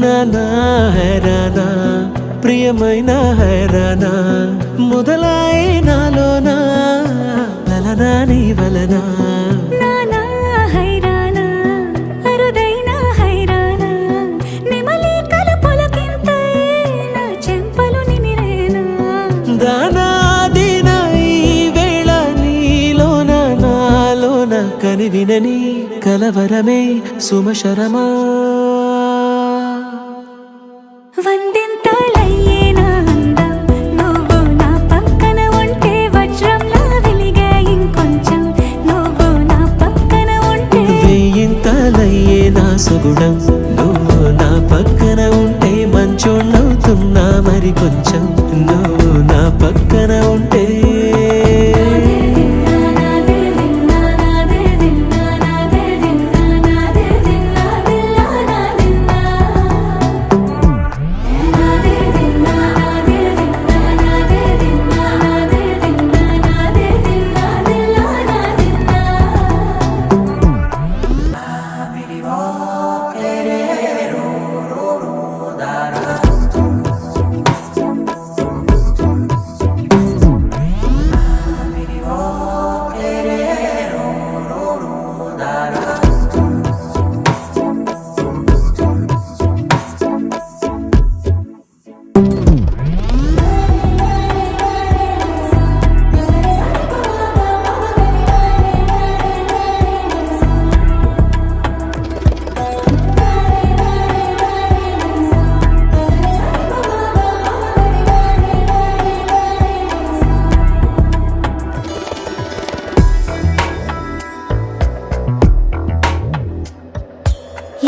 నానా హైరానా ప్రియమైన హైరానా మొదలాయి నాలోనా లలనా నీ వలనా నానా హైరానా అరుదైన హైరానా నెమలి కలపులకింతై నా చెంపలు నిమిరేనా దానా దినా ఈ వేళ నీలోన నాలోన కనివినని కలవరమే సుమశరమా వందింతలయ్యే నా అందం నువ్వు నా పక్కన ఉంటే వజ్రంలా వెలిగే ఇంకొంచెం నువ్వు నా పక్కన ఉంటే వేయింతలయ్యే నా సుగుణం నువ్వు నా పక్కన ఉంటే మంచోళ్ళవుతున్నా మరి కొంచెం నువ్వు నా పక్కన ఉంటే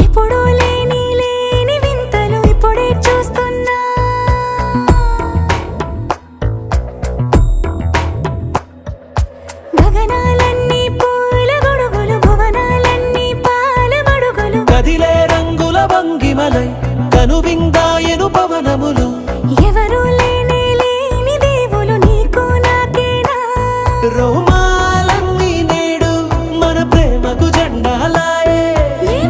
ఎప్పుడూ లేని వింతలు ఇప్పుడే చూస్తున్నా గగనాలన్నీ పూల గొడుగులు భువనాలన్నీ పాల మడుగులు కదిలే రంగుల భంగిమలై కనువిందాయను పవనములు ఎవరూ లేని దేవులు నీకు నాకేనా రోమాలన్నీ నేడు మన ప్రేమకు జెండాలాయే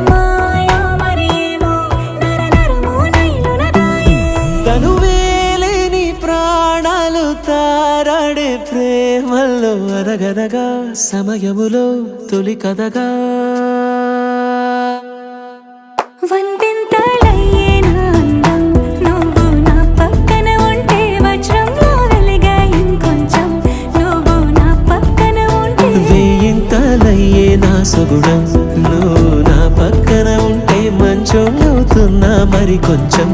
మాయా మరేమో నరనరము నైలునదాయే తనువేలేని ప్రాణాలు తారాడే ప్రేమల్లో అనగనగా సమయములో తొలి కథగా వందింతలయ్యే నా అందం నువ్వు నా పక్కన ఉంటే వజ్రంలా వెలిగే ఇంకొంచెం నువ్వు నా పక్కన ఉంటే వేయింతలయ్యే నా సుగుణం నువ్వు నా పక్కన ఉంటే మంచోళ్ళవుతున్నా మరి కొంచెం